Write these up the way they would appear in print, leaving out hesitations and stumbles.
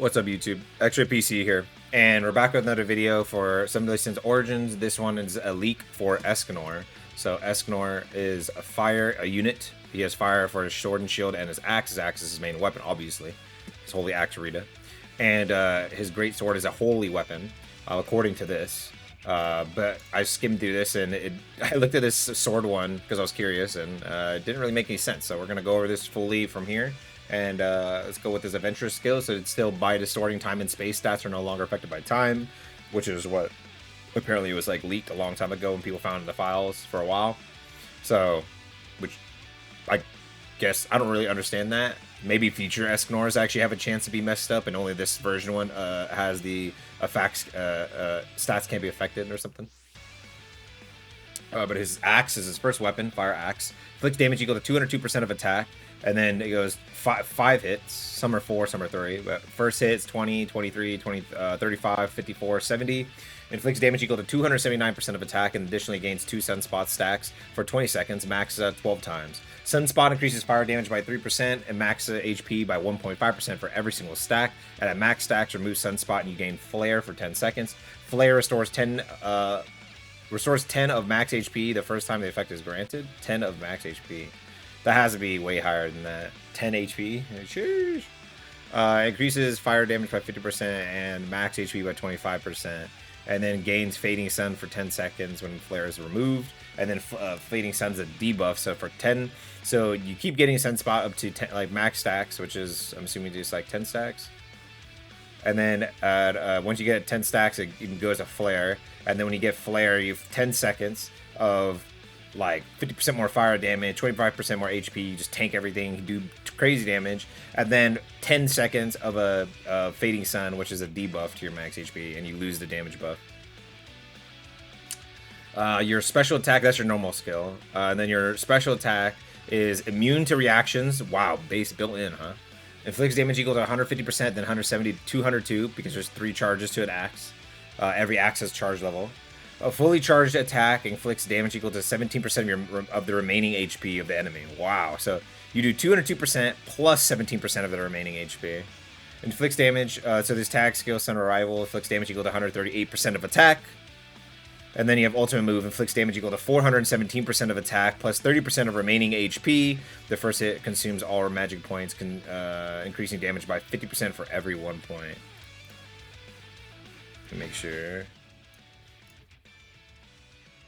What's up, YouTube? Xraypc here, and we're back with another video for Simulations Origins. This one is a leak for Escanor. So Escanor is a unit. He has fire for his sword and shield, and his axe. His axe is his main weapon, obviously. His holy axe Rita. And his great sword is a holy weapon, according to this. But I skimmed through this, and I looked at this sword one because I was curious, and it didn't really make any sense. So we're going to go over this fully from here. And let's go with his adventurous skill. So it's still by distorting time and space stats are no longer affected by time, which is what apparently was like leaked a long time ago and people found in the files for a while. So, which I guess I don't really understand that. Maybe future Escanors actually have a chance to be messed up, and only this version one has the effects stats can't be affected or something. But his axe is his first weapon, fire axe. Inflicts damage equal to 202% of attack. And then it goes five hits. Some are 4, some are 3. But first hit is 20, 23, 20, 35, 54, 70. Inflicts damage equal to 279% of attack, and additionally gains 2 Sunspot stacks for 20 seconds, maxes out 12 times. Sunspot increases fire damage by 3% and maxes HP by 1.5% for every single stack. And at max stacks, remove Sunspot and you gain Flare for 10 seconds. Flare restores 10 of max HP the first time the effect is granted. 10 of max HP. That has to be way higher than that. 10 HP. Sheesh. Increases fire damage by 50% and max HP by 25%. And then gains Fading Sun for 10 seconds when Flare is removed. And then Fading Sun's a debuff, so for 10. So you keep getting Sunspot up to 10, like max stacks, which is, I'm assuming, just like 10 stacks. And then once you get 10 stacks, it goes to Flare. And then when you get Flare, you have 10 seconds of like 50% more fire damage, 25% more HP, you just tank everything, do crazy damage, and then 10 seconds of a Fading Sun, which is a debuff to your max HP, and you lose the damage buff. Your special attack, that's your normal skill, and then your special attack is immune to reactions. Wow, base built in, huh? Inflicts damage equal to 150%, then 170 to 202, because there's 3 charges to an axe. Every axe has charge level. A fully charged attack inflicts damage equal to 17% of the remaining HP of the enemy. Wow. So you do 202% plus 17% of the remaining HP. Inflicts damage. So this tag skill, Sun Arrival, inflicts damage equal to 138% of attack. And then you have ultimate move, inflicts damage equal to 417% of attack plus 30% of remaining HP. The first hit consumes all magic points, increasing damage by 50% for every 1 point. To make sure.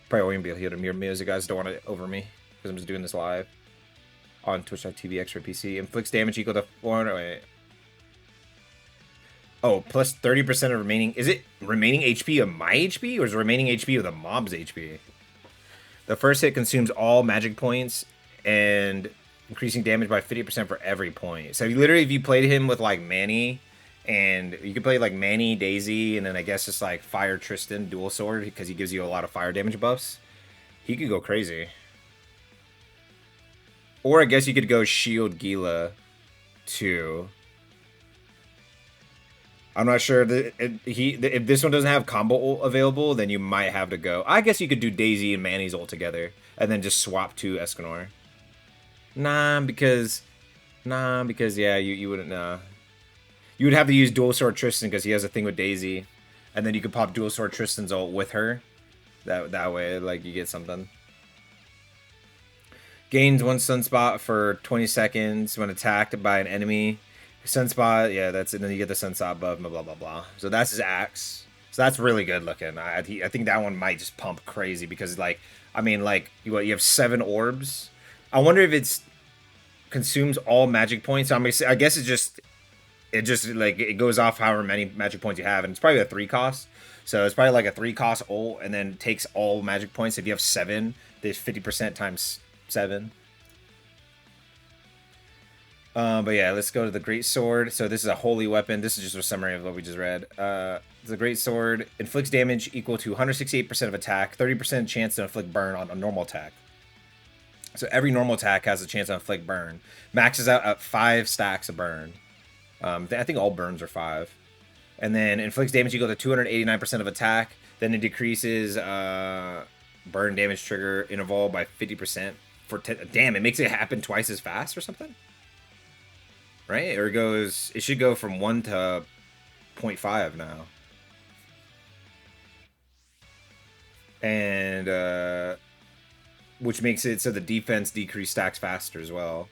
Probably won't be able to hear the mirror music, guys. Don't want it over me because I'm just doing this live on twitch.tv Xraypc. Inflicts damage equal to 400. Wait. Oh, plus 30% of remaining. Is it remaining HP of my HP, or is it remaining HP of the mob's HP? The first hit consumes all magic points and increasing damage by 50% for every point. So literally, if you played him with like Manny, and you could play like Manny, Daisy, and then I guess just like Fire Tristan dual sword because he gives you a lot of fire damage buffs. He could go crazy. Or I guess you could go Shield Gila too. I'm not sure that if this one doesn't have combo ult available, then you might have to go. I guess you could do Daisy and Manny's ult together and then just swap to Escanor. Nah, because yeah, you wouldn't. You would have to use Dual Sword Tristan because he has a thing with Daisy. And then you could pop Dual Sword Tristan's ult with her. That way, like, you get something. Gains 1 Sunspot for 20 seconds when attacked by an enemy. Sunspot, yeah, that's it. And then you get the Sunspot buff, blah, blah, blah, blah. So that's his axe. So that's really good looking. I think that one might just pump crazy because, like, I mean, like, you have 7 orbs. I wonder if it's consumes all magic points. I guess it just like it goes off however many magic points you have, and it's probably a 3 cost. So it's probably like a 3 cost ult, and then takes all magic points. If you have 7, there's 50% times 7. But yeah, let's go to the Great Sword. So this is a holy weapon. This is just a summary of what we just read. The Great Sword inflicts damage equal to 168% of attack, 30% chance to inflict burn on a normal attack. So every normal attack has a chance to inflict burn. Maxes out at 5 stacks of burn. I think all burns are 5. And then inflicts damage equal to 289% of attack. Then it decreases burn damage trigger interval by 50% for 10. Damn, it makes it happen twice as fast or something? Right? Or it should go from 1 to 0.5 now. And which makes it so the defense decrease stacks faster as well.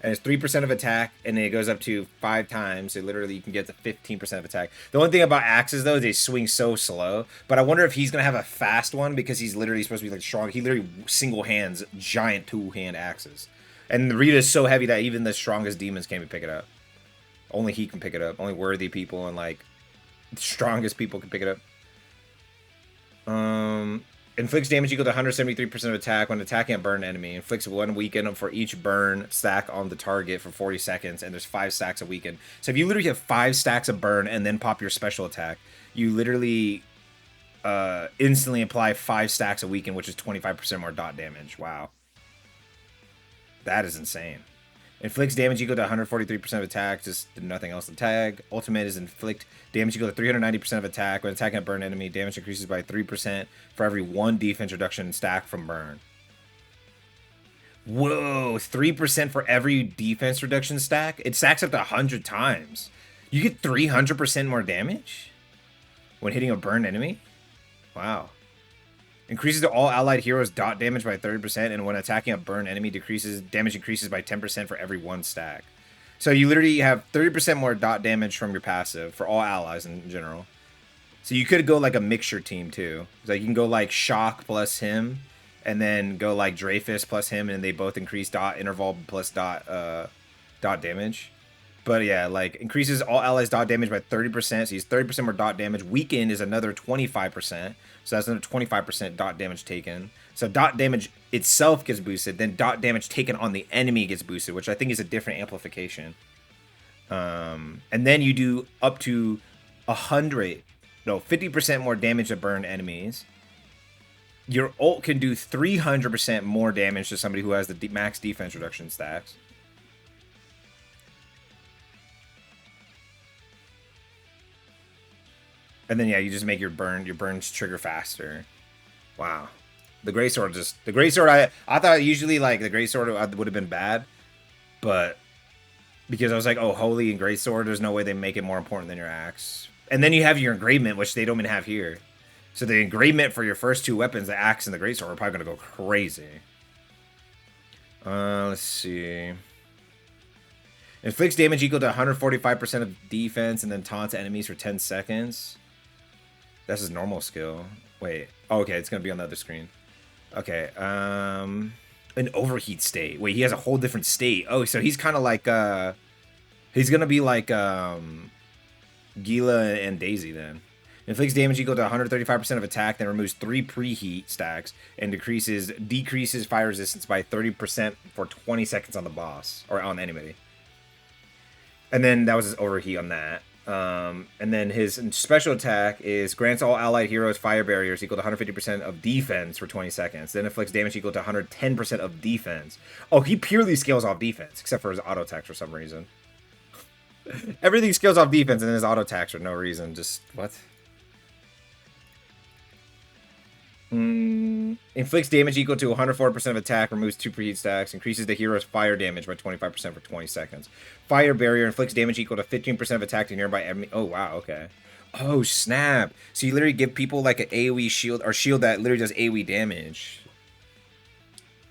And it's 3% of attack, and it goes up to 5 times. So literally, you can get to 15% of attack. The only thing about axes, though, is they swing so slow. But I wonder if he's going to have a fast one, because he's literally supposed to be, like, strong. He literally single hands giant 2-hand axes. And the Rita is so heavy that even the strongest demons can't even pick it up. Only he can pick it up. Only worthy people and, like, the strongest people can pick it up. Inflicts damage equal to 173% of attack when attacking a burn enemy. Inflicts 1 weaken for each burn stack on the target for 40 seconds, and there's 5 stacks of weaken. So if you literally have 5 stacks of burn and then pop your special attack, you literally instantly apply 5 stacks of weaken, which is 25% more dot damage. Wow. That is insane. Inflicts damage equal to 143% of attack, just nothing else to tag. Ultimate is inflict damage equal to 390% of attack. When attacking a burn enemy, damage increases by 3% for every 1 defense reduction stack from burn. Whoa, 3% for every defense reduction stack? It stacks up to 100 times. You get 300% more damage when hitting a burn enemy? Wow. Increases to all allied heroes dot damage by 30%, and when attacking a burn enemy, damage increases by 10% for every 1 stack. So you literally have 30% more dot damage from your passive for all allies in general. So you could go like a mixture team too. Like you can go like Shock plus him, and then go like Xraypc plus him, and they both increase dot interval plus dot damage. But yeah, like increases all allies dot damage by 30%. So he's 30% more dot damage. Weaken is another 25%. So that's another 25% dot damage taken. So dot damage itself gets boosted. Then dot damage taken on the enemy gets boosted, which I think is a different amplification. And then you do up to 50% more damage to burn enemies. Your ult can do 300% more damage to somebody who has the max defense reduction stacks. And then yeah, you just make your burns trigger faster. Wow. The Greatsword I thought usually like the Greatsword would have been bad, but because I was like, oh, Holy and Greatsword, there's no way they make it more important than your axe. And then you have your engravement, which they don't even have here. So the engravement for your first 2 weapons, the axe and the Greatsword, are probably gonna go crazy. Let's see. Inflicts damage equal to 145% of defense, and then taunts enemies for 10 seconds. That's his normal skill. Wait. Oh, okay, it's gonna be on the other screen. Okay. An overheat state. Wait, he has a whole different state. Oh, so he's kind of like he's gonna be like Gila and Daisy then. Inflicts damage equal to 135% of attack, then removes 3 preheat stacks and decreases fire resistance by 30% for 20 seconds on the boss or on anybody. And then that was his overheat on that. And then his special attack is grants all allied heroes fire barriers equal to 150% of defense for 20 seconds. Then inflicts damage equal to 110% of defense. Oh, he purely scales off defense, except for his auto attacks for some reason. Everything scales off defense, and then his auto attacks for no reason. Just what? Inflicts damage equal to 104% of attack, removes 2 preheat stacks, increases the hero's fire damage by 25% for 20 seconds. Fire barrier inflicts damage equal to 15% of attack to nearby enemy. Oh, wow, okay. Oh, snap. So you literally give people like an AoE shield, or shield that literally does AoE damage.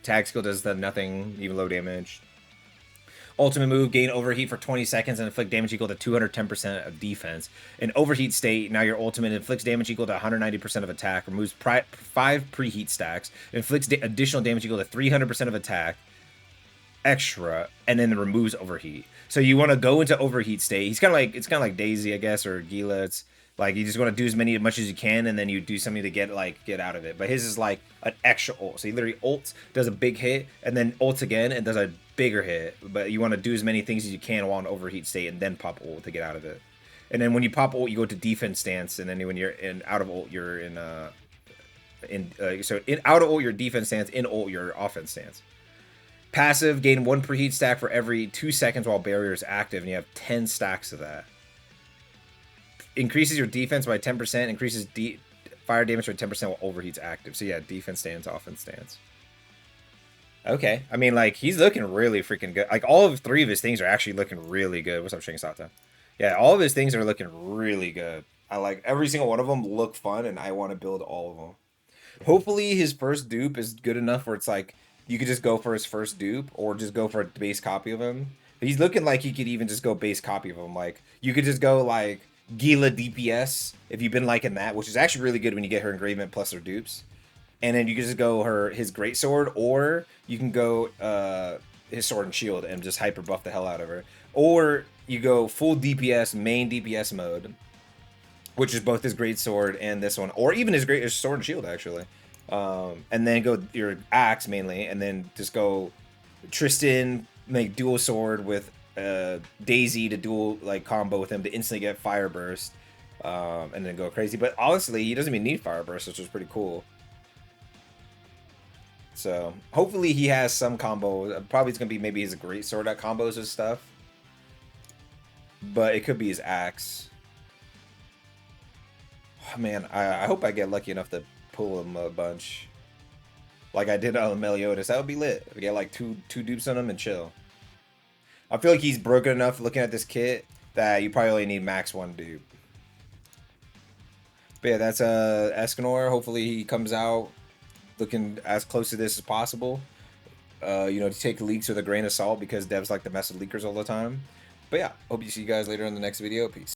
Tag skill does the nothing, even low damage. Ultimate move, gain overheat for 20 seconds and inflict damage equal to 210% of defense. In overheat state, now your ultimate inflicts damage equal to 190% of attack, removes 5 preheat stacks, inflicts additional damage equal to 300% of attack extra, and then removes overheat. So you want to go into overheat state. It's kind of like Daisy, I guess, or Gila. It's like you just want to do as much as you can, and then you do something to get out of it. But his is like an extra ult. So he literally ults, does a big hit, and then ults again and does a bigger hit. But you want to do as many things as you can while in overheat state, and then pop ult to get out of it. And then when you pop ult, you go to defense stance, and then when you're in out of ult, you're in out of ult your defense stance, in ult your offense stance. Passive, gain 1 preheat stack for every 2 seconds while barrier is active, and you have 10 stacks of that. Increases your defense by 10%, increases fire damage by 10% while overheat's active. So yeah, defense stance, offense stance. Okay, I mean, like, he's looking really freaking good. Like, all of 3 of his things are actually looking really good. What's up, Shing Sata? Yeah, all of his things are looking really good. I like every single one of them look fun, and I want to build all of them. Hopefully, his first dupe is good enough where it's like you could just go for his first dupe, or just go for a base copy of him. He's looking like he could even just go base copy of him. Like you could just go like Gila DPS if you've been liking that, which is actually really good when you get her engravement plus her dupes. And then you can just go his great sword, or you can go his sword and shield and just hyper buff the hell out of her, or you go full DPS main DPS mode, which is both his great sword and this one, or even his sword and shield actually, and then go your axe mainly, and then just go Tristan, make dual sword with Daisy to dual like combo with him to instantly get fire burst, and then go crazy. But honestly, he doesn't even need fire burst, which is pretty cool. So hopefully he has some combo. Probably it's gonna be maybe his great sword that combos his stuff, but it could be his axe. Oh, man, I hope I get lucky enough to pull him a bunch, like I did on Meliodas. That would be lit. We get like two dupes on him and chill. I feel like he's broken enough looking at this kit that you probably only need max one dupe. But yeah, that's Escanor. Hopefully he comes out looking as close to this as possible. You know, to take leaks with a grain of salt because devs like to mess with leakers all the time. But yeah, hope you see you guys later in the next video. Peace.